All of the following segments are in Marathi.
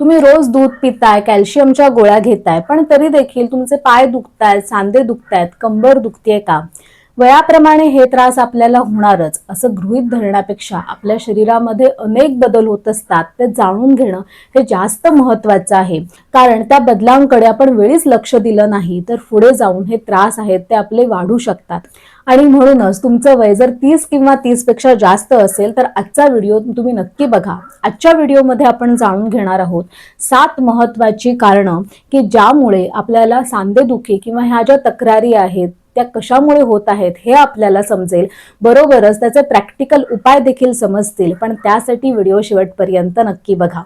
तुम्ही रोज दूध पिताय, कॅल्शियमच्या गोळ्या घेताय, पण तरी देखील तुमचे पाय दुखतायत, सांधे दुखतायत, कंबर दुखतेय का? वयाप्रमाणे हे त्रास आपल्याला होणारच असं गृहीत धरण्यापेक्षा आपल्या शरीरामध्ये अनेक बदल होत असतात ते जाणून घेणं हे जास्त महत्त्वाचं आहे. कारण त्या बदलांकडे आपण वेळीच लक्ष दिलं नाही तर पुढे जाऊन हे त्रास आहेत ते आपले वाढू शकतात. आणि म्हणूनच तुमचं वय जर 30 किंवा 30 पेक्षा जास्त असेल तर आजचा व्हिडिओ तुम्ही नक्की बघा. आजच्या व्हिडिओमध्ये आपण जाणून घेणार आहोत 7 महत्त्वाची कारणं की ज्यामुळे आपल्याला सांधेदुखी किंवा ह्या ज्या तक्रारी आहेत त्या कशामुळे होत आहेत हे आपल्याला समजेल. बरोबरच त्याचे प्रॅक्टिकल उपाय देखील समजतील. पण त्यासाठी व्हिडिओ शेवटपर्यंत नक्की बघा.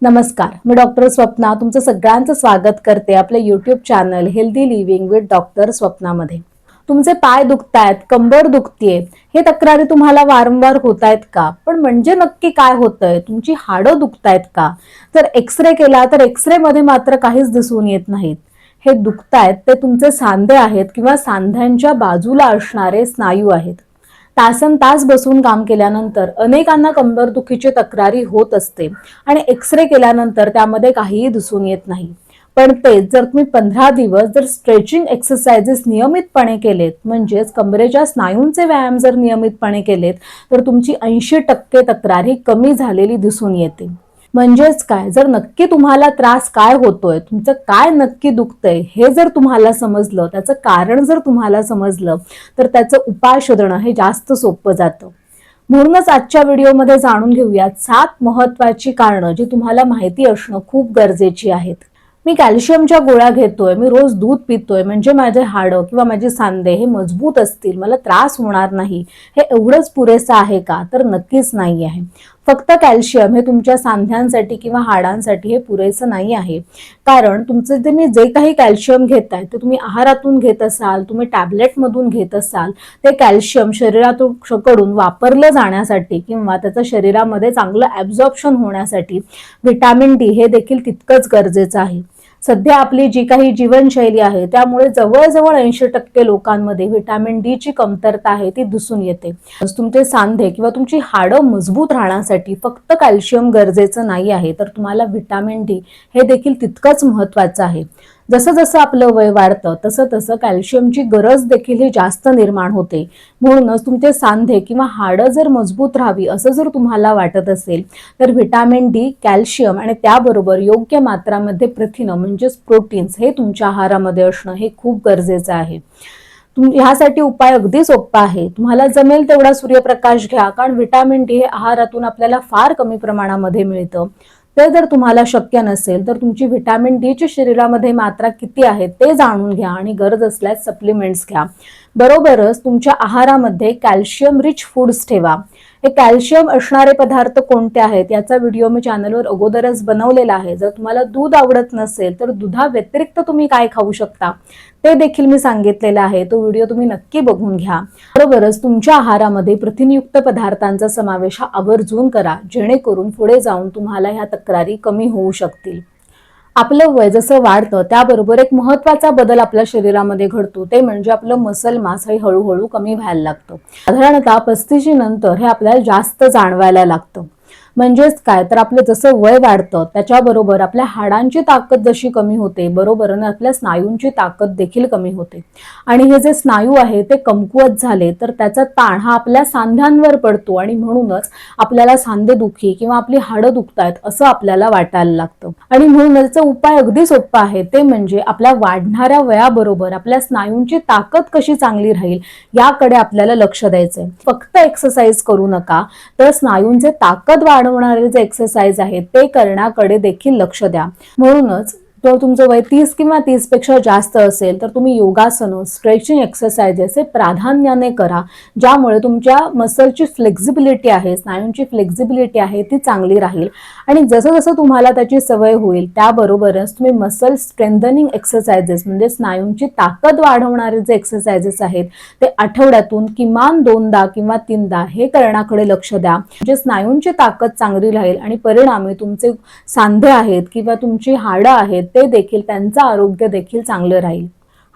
नमस्कार, मी डॉक्टर स्वप्ना तुमचं सगळ्यांचं स्वागत करते आपल्या YouTube channel healthy living with doctor स्वप्नामध्ये. तुमचे पाय दुखतायत, कंबर दुखतीये, हे तक्रारी तुम्हाला वारंवार होत आहेत का? पण म्हणजे नक्की काय होतंय? तुमची हाडं दुखतायत का? जर एक्सरे केला तर एक्सरे मध्ये मात्र काहीच दिसून येत नाहीत. हे दुखतायत ते तुमचे सांधे आहेत किंवा सांध्यांच्या बाजूला असणारे स्नायू आहेत. तासन तास बसून काम केल्यानंतर अनेकांना कंबरदुखीची तक्रारी होत असते आणि एक्सरे केल्यानंतर त्यामध्ये काहीही दिसून येत नाही. पण तेच जर तुम्ही 15 दिवस जर स्ट्रेचिंग एक्सरसाइजेस नियमितपणे केलेत, म्हणजेच कमरेच्या स्नायूंचे व्यायाम जर नियमितपणे केलेत तर तुमची 80% तक्रारी कमी झालेली दिसून येते. म्हणजेच काय, जर नक्की तुम्हाला त्रास काय होतोय, तुमचं काय नक्की दुखतंय हे जर तुम्हाला समजलं, त्याचं कारण जर तुम्हाला समजलं तर त्याचं उपाय शोधणं हे जास्त सोपं जातं. म्हणूनच आजच्या व्हिडिओमध्ये जाणून घेऊयात 7 महत्त्वाची कारणं जी तुम्हाला माहिती असणं खूप गरजेची आहेत. मी कॅल्शियमच्या गोळ्या घेतोय, मी रोज दूध पितोय, म्हणजे माझे हाडं किंवा माझे सांधे हे मजबूत असतील, मला त्रास होणार नाही, हे एवढंच पुरेसं आहे का? तर नक्कीच नाही आहे. फक्त कॅल्शियम हे तुमच्या सांध्यांसाठी किंवा हाडांसाठी हे पुरेसं नाही आहे. कारण तुमचं तुम्ही जे काही कॅल्शियम घेताय ते तुम्ही आहारातून घेत असाल, तुम्ही टॅबलेटमधून घेत असाल, ते कॅल्शियम शरीराकडून वापरलं जाण्यासाठी किंवा त्याचं शरीरामध्ये चांगलं ॲब्झॉर्प्शन होण्यासाठी व्हिटॅमिन डी हे देखील तितकंच गरजेचं आहे. सध्या आपली जी काही जीवनशैली आहे त्यामुळे जवळजवळ 80% लोकांमध्ये व्हिटॅमिन डी ची कमतरता आहे ती दिसून येते. तुमचे सांधे किंवा तुमची हाडं मजबूत राहण्यासाठी फक्त कॅल्शियम गरजेचं नाही आहे, तर तुम्हाला व्हिटॅमिन डी हे देखील तितकंच महत्त्वाचं आहे. जसं जसं आपलं वय वाढतं तसं तसं कॅल्शियमची गरज देखील ही जास्त निर्माण होते. म्हणूनच तुमचे सांधे किंवा हाडं जर मजबूत राहावी असं जर तुम्हाला वाटत असेल तर व्हिटॅमिन डी, कॅल्शियम आणि त्याबरोबर योग्य मात्रामध्ये प्रथिनं म्हणजेच प्रोटीन्स हे तुमच्या आहारामध्ये असणं हे खूप गरजेचं आहे. ह्यासाठी उपाय अगदी सोपा आहे. तुम्हाला जमेल तेवढा सूर्यप्रकाश घ्या, कारण व्हिटॅमिन डी हे आहारातून आपल्याला फार कमी प्रमाणामध्ये मिळतं. ते जर तुम्हाला शक्य नसेल तर तुमची व्हिटॅमिन डी ची शरीरामध्ये मात्रा किती आहे ते जाणून घ्या आणि गरज असल्यास सप्लिमेंट्स घ्या. बरोबरच तुमच्या आहारामध्ये कॅल्शियम रिच फूड्स ठेवा. हे कॅल्शियम असणारे पदार्थ कोणते आहेत याचा व्हिडिओ मी चॅनलवर अगोदरच बनवलेला आहे. जर तुम्हाला दूध आवडत नसेल तर दुधा व्यतिरिक्त तुम्ही काय खाऊ शकता ते देखील मी सांगितलेलं आहे. तो व्हिडिओ तुम्ही नक्की बघून घ्या. बरोबरच तुमच्या आहारामध्ये प्रथिनयुक्त पदार्थांचा समावेश हा आवर्जून करा, जेणेकरून पुढे जाऊन तुम्हाला ह्या तक्रारी कमी होऊ शकतील. आपलं वय जसं वाढतं त्याबरोबर एक महत्त्वाचा बदल आपल्या शरीरामध्ये घडतो, ते म्हणजे आपलं मसल मास हे हळूहळू कमी व्हायला लागतं. साधारणतः 35 नंतर हे आपल्याला जास्त जाणवायला लागतं. म्हणजेच काय, तर आपलं जसं वय वाढतं त्याच्याबरोबर आपल्या हाडांची ताकद जशी कमी होते, बरोबरच आपल्या स्नायूंची ताकद देखील कमी होते. आणि हे जे स्नायू आहे ते कमकुवत झाले तर त्याचा ताण हा आपल्या सांध्यांवर पडतो आणि म्हणूनच आपल्याला सांधेदुखी किंवा आपली हाडं दुखतायत असं आपल्याला वाटायला लागतं. आणि म्हणूनच उपाय अगदी सोपा आहे, ते म्हणजे आपल्या वाढणाऱ्या वयाबरोबर आपल्या स्नायूंची ताकद कशी चांगली राहील याकडे आपल्याला लक्ष द्यायचंय. फक्त एक्सरसाइज करू नका, तर स्नायूंचे ताकद वाढवणारे जे एक्सरसाइज आहेत ते करण्याकडे देखील लक्ष द्या. म्हणूनच जर तुमचं वय 30 किंवा 30 पेक्षा जास्त असेल तर तुम्ही योगासनं, स्ट्रेचिंग एक्सरसाइजेस हे प्राधान्याने करा, ज्यामुळे तुमच्या मसलची फ्लेक्झिबिलिटी आहे, स्नायूंची फ्लेक्झिबिलिटी आहे ती चांगली राहील. आणि जसं जसं तुम्हाला त्याची सवय होईल त्याबरोबरच तुम्ही मसल स्ट्रेंथनिंग एक्सरसाइजेस म्हणजे स्नायूंची ताकद वाढवणारे जे एक्सरसाइजेस आहेत ते आठवड्यातून किमान 2दा किंवा 3दा हे करण्याकडे लक्ष द्या. म्हणजे स्नायूंची ताकद चांगली राहील आणि परिणामी तुमचे सांधे आहेत किंवा तुमची हाडं आहेत ते देखील, त्यांचं आरोग्य देखील चांगलं राहील.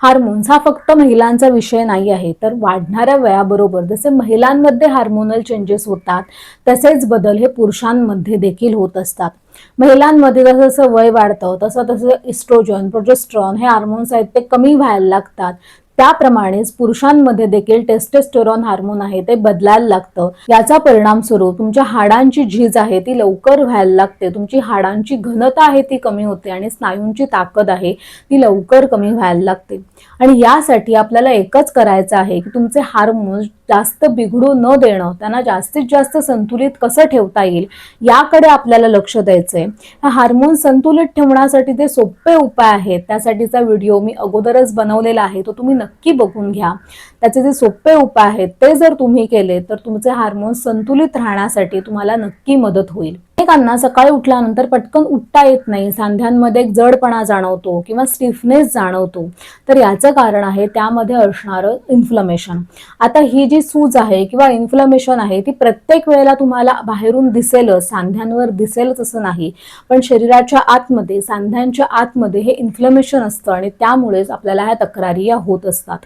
हार्मोन्स हा फक्त महिलांचा विषय नाही आहे, तर वाढणाऱ्या वयाबरोबर जसे महिलांमध्ये हार्मोनल चेंजेस होतात तसेच बदल हे पुरुषांमध्ये देखील होत असतात. महिलांमध्ये जसं जसं वय वाढतं तसं तसं इस्ट्रोजन, प्रोजेस्टेरॉन हे हार्मोन्स आहेत ते कमी व्हायला लागतात. त्याप्रमाणेच पुरुषांमध्ये देखील टेस्टोस्टेरॉन हार्मोन आहे ते बदलायला लागतं. याचा परिणाम स्वरूप तुमच्या हाडांची झीज आहे ती लवकर व्हायला लागते, तुमची हाडांची घनता आहे ती कमी होते आणि स्नायूंची ताकद आहे ती लवकर कमी व्हायला लागते. आणि यासाठी आपल्याला एकच करायचं आहे की तुमचे हार्मोन्स जास्त बिघडू न देणं, त्यांना जास्तीत जास्त संतुलित कसं ठेवता येईल याकडे आपल्याला लक्ष द्यायचंय. हार्मोन संतुलित ठेवण्यासाठी ते सोपे उपाय आहेत, त्यासाठीचा व्हिडिओ मी अगोदरच बनवलेला आहे, तो तुम्ही नक्की बघून घ्या. त्याचे जे सोपे उपाय आहेत ते जर तुम्ही केले तर तुमचे हार्मोन संतुलित राहण्यासाठी तुम्हाला नक्की मदत होईल. अनेकांना सकाळी उठल्यानंतर पटकन उठता येत नाही, सांध्यांमध्ये एक जडपणा जाणवतो किंवा स्टिफनेस जाणवतो. तर याचं कारण आहे त्यामध्ये असणारं इन्फ्लमेशन. आता ही जी सूज आहे किंवा इन्फ्लमेशन आहे ती प्रत्येक वेळेला तुम्हाला बाहेरून दिसेलच, सांध्यांवर दिसेलच असं नाही, पण शरीराच्या आतमध्ये, सांध्यांच्या आतमध्ये हे इन्फ्लमेशन असतं आणि त्यामुळेच आपल्याला ह्या तक्रारी या होत असतात.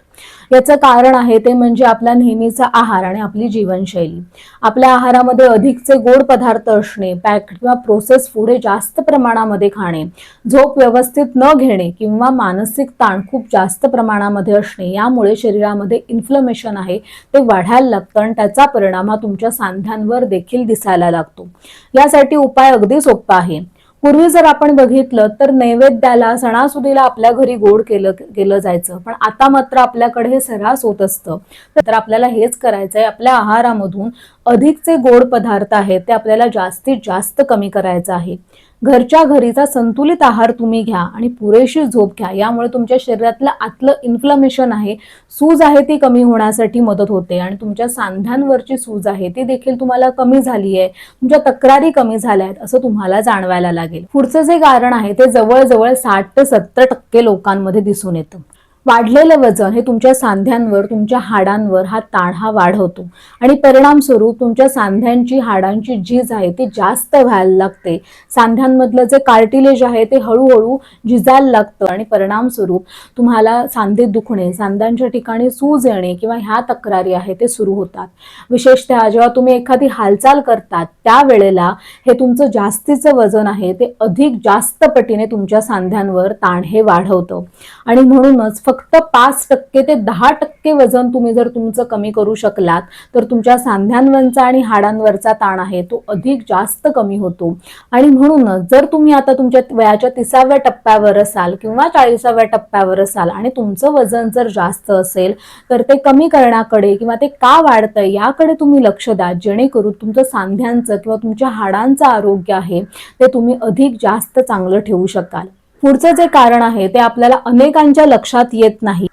याचं कारण आहे ते म्हणजे आपला नेहमीचा आहार आणि आपली जीवनशैली. आपल्या आहारामध्ये अधिकचे गोड पदार्थ असणे, पॅक्ड किंवा प्रोसेस फूड हे जास्त प्रमाणामध्ये खाणे, झोप व्यवस्थित न घेणे किंवा मानसिक ताण खूप जास्त प्रमाणामध्ये असणे यामुळे शरीरामध्ये इन्फ्लमेशन आहे ते वाढायला लागतं आणि त्याचा परिणाम हा तुमच्या सांध्यांवर देखील दिसायला लागतो. यासाठी उपाय अगदी सोपा आहे. पूर्वी जर आपण बघितलं तर नैवेद्याला, सणासुदीला आपल्या घरी गोड केलं जायचं, पण आता मात्र आपल्याकडे हे सर्रास होत असतं. तर आपल्याला हेच करायचंय, आपल्या आहारामधून अधिकचे गोड पदार्थ आहेत ते आपल्याला जास्तीत जास्त कमी करायचं आहे. घरच्या घरीचा संतुलित आहार तुम्ही घ्या आणि पुरेशी झोप घ्या. यामुळे तुमच्या शरीरातलं आतलं इन्फ्लमेशन आहे, सूज आहे ती कमी होण्यासाठी मदत होते आणि तुमच्या सांध्यांवरची सूज आहे ती देखील तुम्हाला कमी झाली आहे, तुमच्या तक्रारी कमी झाल्या आहेत असं तुम्हाला जाणवायला लागेल. पुढचं जे कारण आहे ते जवळजवळ 60 ते 70% लोकांमध्ये दिसून येतं. वाढलेलं वजन हे तुमच्या सांध्यांवर, तुमच्या हाडांवर हा ताण हा वाढवतो आणि परिणाम स्वरूप तुमच्या सांध्यांची, हाडांची झीज आहे ती जास्त व्हायला लागते. सांध्यांमधलं जे कार्टिलेज आहे ते हळूहळू झिजायला लागतं आणि परिणाम स्वरूप तुम्हाला सांधे दुखणे, सांध्यांच्या ठिकाणी सूज येणे किंवा ह्या तक्रारी आहे ते सुरू होतात. विशेषतः जेव्हा तुम्ही एखादी हालचाल करतात त्यावेळेला हे तुमचं जास्तीचं वजन आहे ते अधिक जास्त पटीने तुमच्या सांध्यांवर ताण हे वाढवतं आणि म्हणूनच फक्त 5% ते 10% वजन तुम्ही जर तुमचं कमी करू शकलात तर तुमच्या सांध्यांवरचा आणि हाडांवरचा ताण आहे तो अधिक जास्त कमी होतो. आणि म्हणूनच जर तुम्ही आता तुमच्या वयाच्या 30व्या टप्प्यावर असाल किंवा 40व्या टप्प्यावर असाल आणि तुमचं वजन जर जास्त असेल तर ते कमी करण्याकडे किंवा ते का वाढतंय याकडे तुम्ही लक्ष द्या, जेणेकरून तुमचं सांध्यांचं किंवा तुमच्या हाडांचं आरोग्य आहे ते तुम्ही अधिक जास्त चांगलं ठेवू शकाल. पुढचं जे कारण आहे ते आपल्याला अनेकांच्या लक्षात येत नाही.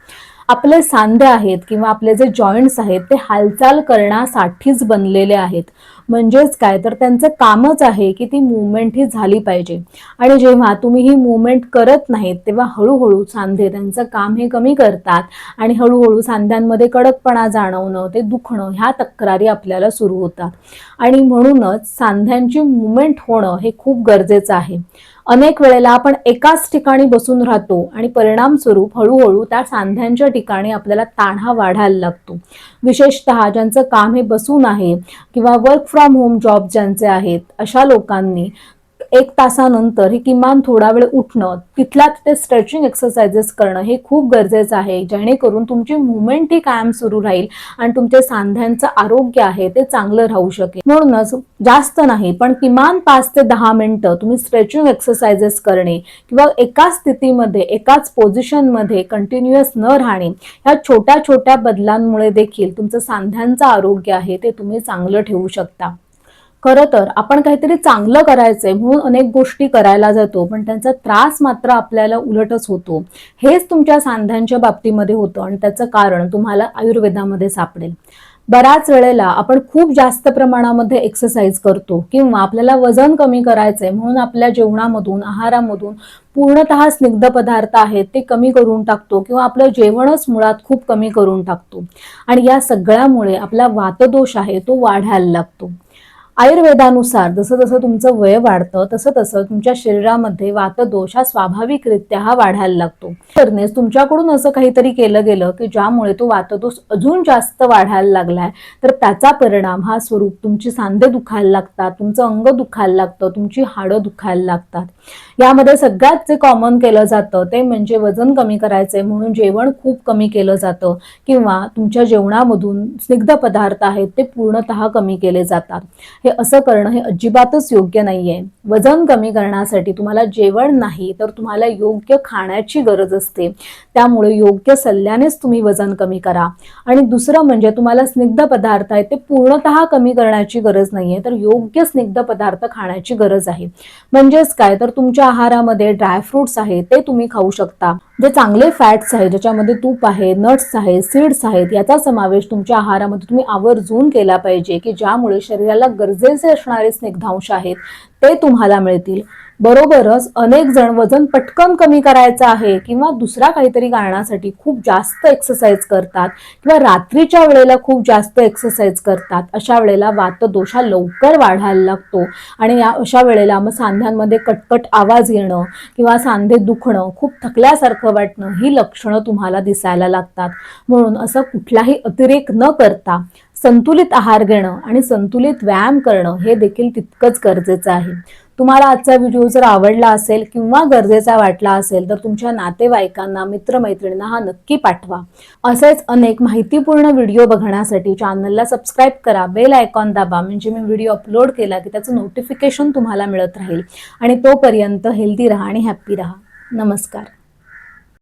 आपले सांधे आहेत किंवा आपले जे जॉईंट्स आहेत ते हालचाल करण्यासाठीच बनलेले आहेत. म्हणजेच काय तर त्यांचं कामच आहे की ती मूवमेंट ही झाली पाहिजे आणि जेव्हा तुम्ही ही मूवमेंट करत नाहीत तेव्हा हळूहळू सांधे त्यांचं काम हे कमी करतात आणि हळूहळू सांध्यांमध्ये कडकपणा जाणवणं, ते दुखणं ह्या तक्रारी आपल्याला सुरू होतात आणि म्हणूनच सांध्यांची मूवमेंट होणं हे खूप गरजेचं आहे. अनेक वेळेला आपण एकाच ठिकाणी बसून राहतो आणि परिणाम स्वरूप हळूहळू त्या सांध्यांच्या ठिकाणी आपल्याला ताण हा वाढायला लागतो. विशेषतः ज्यांचं काम हे बसून आहे किंवा वर्क फ्रॉम होम जॉब ज्यांचे आहेत अशा लोकांनी 1 तासानंतर हे किमान थोडा वेळ उठणं, तिथल्या तिथे स्ट्रेचिंग एक्सरसाइजेस करणं हे खूप गरजेचं आहे, जेणेकरून तुमची मूवमेंट ही कायम सुरू राहील आणि तुमच्या सांध्यांचं आरोग्य आहे ते चांगलं राहू शकेल. म्हणूनच जास्त नाही पण किमान 5 ते 10 मिनिटं तुम्ही स्ट्रेचिंग एक्सरसाइजेस करणे किंवा एकाच स्थितीमध्ये, एकाच पोझिशनमध्ये कंटिन्युअस न राहणे, ह्या छोट्या छोट्या बदलांमुळे देखील तुमचं सांध्यांचं आरोग्य आहे ते तुम्ही चांगलं ठेवू शकता. खरं तर आपण काहीतरी चांगलं करायचंय म्हणून अनेक गोष्टी करायला जातो, पण त्यांचा त्रास मात्र आपल्याला उलटच होतो. हेच तुमच्या सांध्यांच्या बाबतीमध्ये होतं आणि त्याचं कारण तुम्हाला आयुर्वेदामध्ये सापडेल. बऱ्याच वेळेला आपण खूप जास्त प्रमाणामध्ये एक्सरसाइज करतो किंवा आपल्याला वजन कमी करायचंय म्हणून आपल्या जेवणामधून, आहारामधून पूर्णतः स्निग्ध पदार्थ आहेत ते कमी करून टाकतो किंवा आपलं जेवणच मुळात खूप कमी करून टाकतो आणि या सगळ्यामुळे आपला वातदोष आहे तो वाढायला लागतो. आयुर्वेदानुसार जसं जसं तुमचं वय वाढतं तसं तसं तुमच्या शरीरामध्ये वातदोष हा स्वाभाविकरित्या हा वाढायला लागतो. करण्यास तुमच्याकडून असं काहीतरी केलं गेलं की ज्यामुळे तो वातदोष अजून जास्त वाढायला लागलाय, तर त्याचा परिणाम हा स्वरूप तुमची सांधे दुखायला लागतात, तुमचं अंग दुखायला लागतं, तुमची हाडं दुखायला लागतात. यामध्ये सगळ्यात जे कॉमन केलं जातं ते म्हणजे वजन कमी करायचंय म्हणून जेवण खूप कमी केलं जातं किंवा तुमच्या जेवणामधून स्निग्ध पदार्थ आहेत ते पूर्णतः कमी केले जातात. हे असं करणं हे अजिबातच योग्य नाहीये. वजन कमी करण्यासाठी तुम्हाला जेवण नाही तर तुम्हाला योग्य खाण्याची गरज असते. त्यामुळे योग्य सल्ल्यानेच तुम्ही वजन कमी करा. आणि दुसरं म्हणजे तुम्हाला स्निग्ध पदार्थ आहेत ते पूर्णतः कमी करण्याची गरज नाहीये, तर योग्य स्निग्ध पदार्थ खाण्याची गरज आहे. म्हणजेच काय, तर तुमच्या आहारामध्ये ड्रायफ्रुट्स आहेत ते तुम्ही खाऊ शकता. जे चांगले फॅट्स आहेत, ज्याच्यामध्ये तूप आहे, नट्स आहेत, सीड्स आहेत, याचा समावेश तुमच्या आहारामध्ये तुम्ही आवर्जून केला पाहिजे की ज्यामुळे शरीराला गरजेचे असणारे स्निग्धांश आहेत ते तुम्हाला मिळतील. बरोबरच अनेक जण वजन पटकन कमी करायचं आहे किंवा दुसऱ्या काहीतरी कारणासाठी खूप जास्त एक्सरसाइज करतात किंवा रात्रीच्या वेळेला खूप जास्त एक्सरसाइज करतात. अशा वेळेला वातदोष हा लवकर वाढायला लागतो आणि अशा वेळेला मग सांध्यांमध्ये कटकट आवाज येणं किंवा सांधे दुखणं, खूप थकल्यासारखं वाटणं ही लक्षणं तुम्हाला दिसायला लागतात. म्हणून असं कुठलाही अतिरेक न करता संतुलित आहार घेणं आणि संतुलित व्यायाम करणं हे देखील तितकंच गरजेचं आहे. तुम्हाला आजचा व्हिडिओ जर आवडला असेल किंवा गरजेचा वाटला असेल तर तुमच्या नातेवाईकांना, मित्रमैत्रिणींना हा नक्की पाठवा. असेच अनेक माहितीपूर्ण व्हिडिओ बघण्यासाठी चॅनलला सबस्क्राईब करा, बेल आयकॉन दाबा, म्हणजे मी व्हिडिओ अपलोड केला की त्याचं नोटिफिकेशन तुम्हाला मिळत राहील. आणि तोपर्यंत हेल्दी राहा आणि हॅप्पी राहा. नमस्कार.